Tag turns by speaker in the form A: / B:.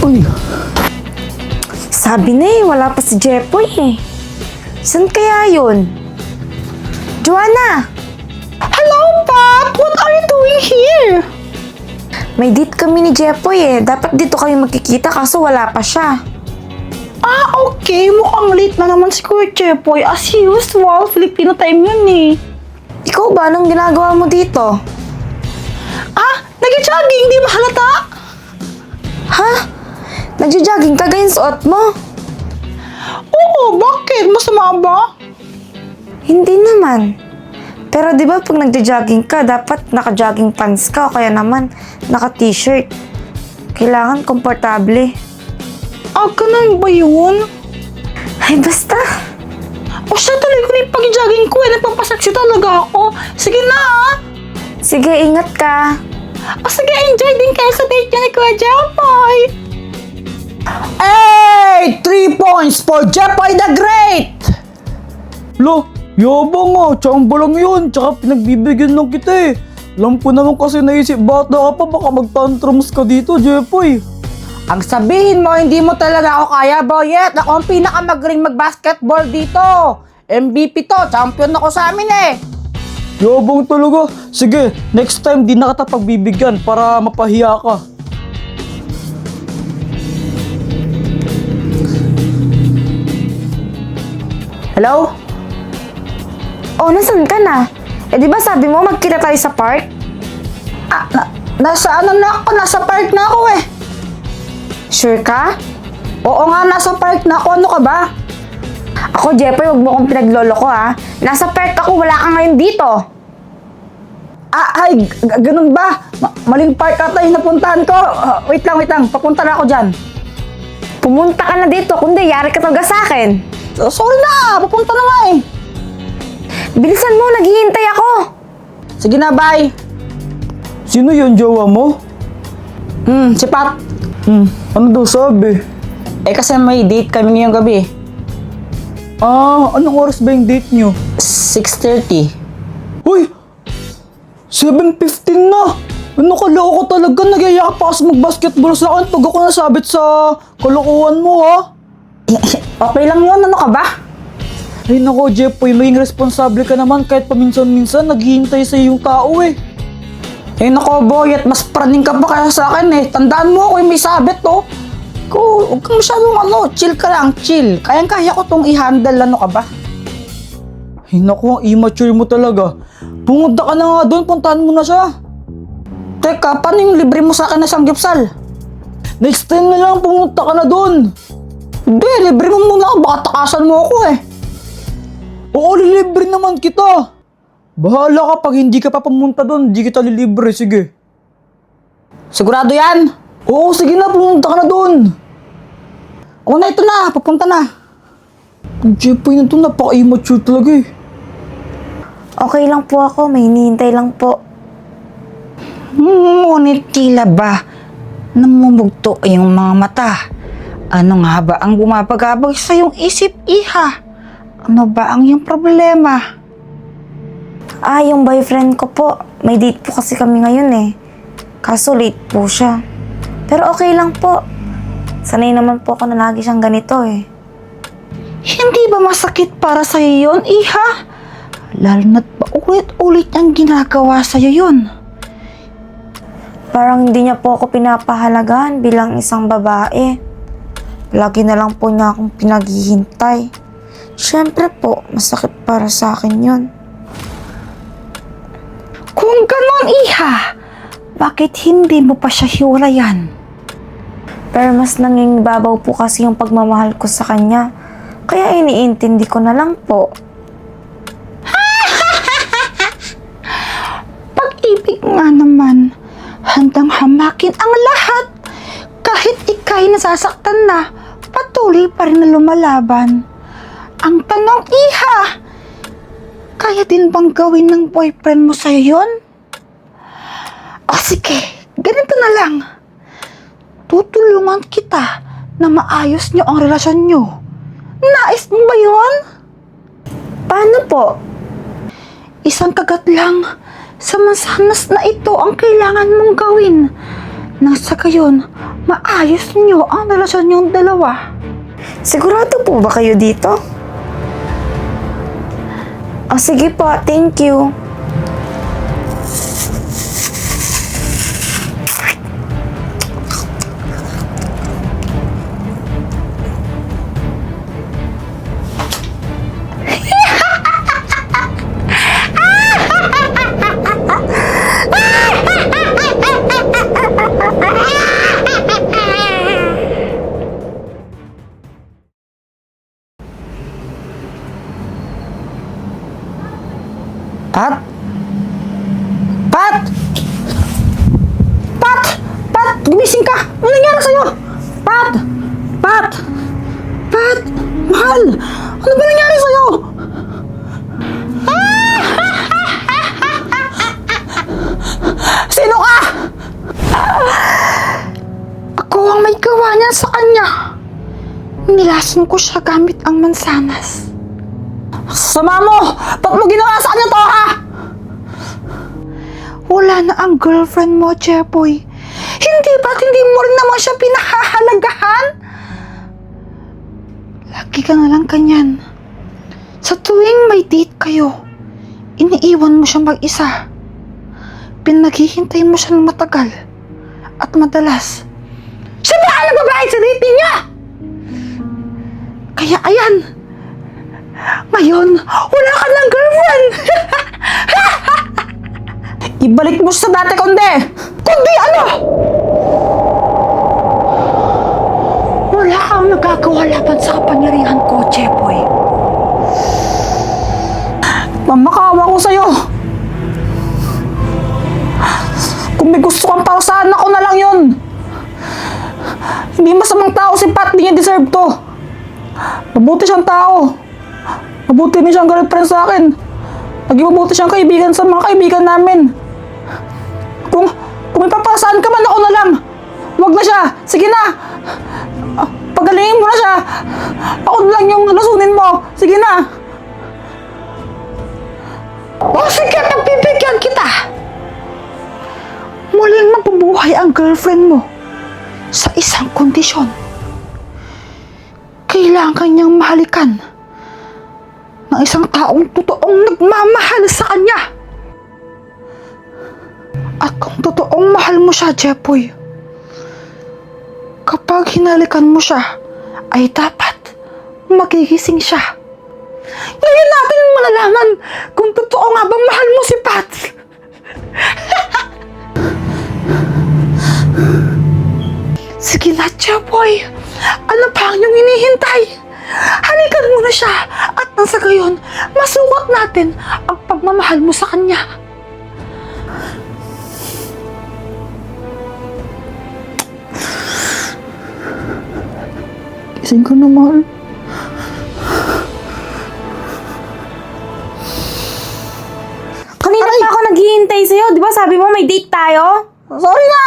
A: Uy,
B: Sabi na wala pa si Jepoy eh. Saan kaya yun? Joanna!
C: Hello, Pat! What are you doing here?
B: May date kami ni Jepoy eh. Dapat dito kami magkikita kaso wala pa siya.
C: Ah, okay. Mukhang late na naman si Kuya Jepoy. As usual, Filipino time yun eh.
B: Ikaw ba? Anong ginagawa mo dito?
C: Ah, nag-jogging. Di ba halata?
B: Ha? Nagja-jogging ka ganyan suot mo?
C: Oo, bakit? Masama ba?
B: Hindi naman. Pero di ba pag nagja-jogging ka, dapat naka-jogging pants ka o kaya naman naka-t-shirt. Kailangan komportable.
C: Ah, ganun ba yun?
B: Ay, basta.
C: O siya, tuloy ko na yung pag-jogging ko eh. Nagpapasaksi talaga ako. Sige na ah.
B: Sige, ingat ka.
C: O sige, enjoy din kayo sa date niya ni Kuya Jepoy.
A: hey! 3 points for Jepoy the Great! Lo, yabang nga. Tsamba lang yun. Tsaka pinagbibigyan lang kita eh. Alam ko naman kasi naisip bata ka pa. Baka mag-tantrums ka dito, Jepoy.
D: Ang sabihin mo, hindi mo talaga ako kaya, Boyet. Ako ang pinakamagaling mag-basketball dito. MVP to, champion ako sa amin eh.
A: Yabang talaga. Sige, next time di na kita pagbibigyan para mapahiya ka.
D: Hello?
B: Oh, nasan ka na? Eh, di ba sabi mo magkita tayo sa park?
D: Ah, nasa ano na ako? Nasa park na ako eh.
B: Sure ka?
D: Oo nga, nasa park na ako. Ano ka ba?
B: Ako, Jepoy, huwag mo akong pinaglolo ko ha. Nasa park ako, wala ka ngayon dito.
D: Ah, ay, ganun ba? Maling park ata yung napuntahan ko. Wait lang. Papunta na ako dyan.
B: Pumunta ka na dito, kundi yari ka talaga sa akin.
D: Sorry na, papunta na nga eh.
B: Bilisan mo, naghihintay ako.
D: Sige na, bye.
A: Sino yun, jowa mo?
D: Si Pat.
A: Ano daw sabi?
D: Eh kasi may date kami ngayong gabi eh.
A: Ah, anong oras ba yung date nyo?
D: 6:30.
A: Uy! 7:15 na! Ano kaloko talaga? Nagyaya ka pa kasi mag-basketball sa akin pag ako nasabit sa kalokohan mo, ha?
D: Okay lang yun, ano ka ba?
A: Ay nako, Jepoy, maging responsable ka naman kahit paminsan-minsan naghihintay sa yung tao eh.
D: Eh nako, Boy, at mas praning ka pa kaya sa akin eh. Tandaan mo ako yung may sabit, oh. Huwag kang masyadong chill ka lang, chill. Kayang-kaya ko tong i-handle, ano ka ba?
A: Ay nako, ang immature mo talaga. Pumunta ka na nga doon, puntahan mo na siya.
D: Teka, paano yung libre mo sa akin na sanggipsal?
A: Next time na lang, pumunta ka na doon.
D: Hindi, libre mo muna ako, baka takasan mo ako eh.
A: Oo, lilibre naman kita. Bahala ka pag hindi ka pa pumunta doon, hindi kita lilibre, sige.
D: Sigurado yan?
A: Oo, sige na, pumunta ka na doon.
D: Oo na, ito na, papunta na.
A: Ang Jepoy na to, napaka-immature talaga eh.
B: Okay lang po ako, may hinihintay lang po.
D: Ngunit tila ba namumugto yung mga mata? Ano nga ba ang bumabagabag sa iyong isip, iha? Ano ba ang iyong problema?
B: Ah, yung boyfriend ko po. May date po kasi kami ngayon eh. Kaso late po siya. Pero okay lang po. Sanay naman po ako na lagi siyang ganito eh.
D: Hindi ba masakit para sa iyo yun, iha? Lalo na't paulit-ulit ang ginagawa sa iyo yun.
B: Parang hindi niya po ako pinapahalagaan bilang isang babae. Lagi na lang po niya akong pinaghihintay. Siyempre po, masakit para sa akin yun.
D: Kung ganon, iha, bakit hindi mo pa siya hiwalayan?
B: Pero mas nangingibabaw po kasi yung pagmamahal ko sa kanya. Kaya iniintindi ko na lang po.
D: Pag-ibig nga naman, handang hamakin ang lahat. Kahit ika'y nasasaktan na, patuloy pa rin na lumalaban. Ang tanong, iha, kaya din bang gawin ng boyfriend mo sa'yo yun? O sige, ganito na lang. Tutulungan kita na maayos niyo ang relasyon niyo. Nais mo ba yun?
B: Paano po?
D: Isang kagat lang sa mansanas na ito ang kailangan mong gawin. Nang sa gayon, maayos niyo ang relasyon niyong dalawa.
B: Sigurado po ba kayo dito? O sige po, thank you.
A: Pat? Pat! Pat! Pat! Gumising ka! Ano nangyari sa'yo? Pat! Pat! Pat! Mahal! Ano ba nangyari sa'yo? Sino ka?
D: Ako ang may gawa niya sa kanya. Nilason ko siya gamit ang mansanas.
A: Sama mo! Ba't mo ginawa sa kanya to, ha?
D: Wala na ang girlfriend mo, Jepoy. Hindi ba't hindi mo rin naman siya pinahahalagahan? Lagi ka na lang kanyan. Sa tuwing may date kayo, iniiwan mo siya mag-isa. Pinaghihintay mo siya ng matagal. At madalas, siya ba ang nagbabayad sa date niya? Kaya ayan, ngayon, wala ka ng girlfriend!
A: Ibalik mo siya sa dati, kundi!
D: Kundi ano? Wala kang nagagawa laban sa kapangyarihan ko, Jepoy.
A: Mamakawa ko sa'yo! Kung may gusto kang parusahan, ako na lang yun! Hindi masamang tao si Pat, di niya deserve to! Mabuti siyang tao! Mabuti din siyang girlfriend sa akin! Naging mabuti siyang kaibigan sa mga kaibigan namin! Kung may papasahan ka man, ako na lang! Huwag na siya! Sige na! Pagalingin mo na siya! Ako na lang yung lasunin mo! Sige na!
D: O sige, pagbibigyan kita! Muling mabubuhay ang girlfriend mo sa isang kondisyon. Kailangan niyang mahalikan ng isang taong totoong nagmamahal sa kanya. At kung totoong mahal mo siya, Jepoy, kapag hinalikan mo siya, ay dapat magigising siya. Ngayon natin malalaman kung totoo nga bang mahal mo si Pat. Sige na, Jepoy. Ano pa ang iyong hinihintay? Halikan mo na siya at nang sa gayon, masukat natin ang pagmamahal mo sa kanya.
A: Gising ka na, mahal.
B: Kanina pa ako naghihintay sa'yo. Di ba sabi mo may date tayo?
A: Sorry na!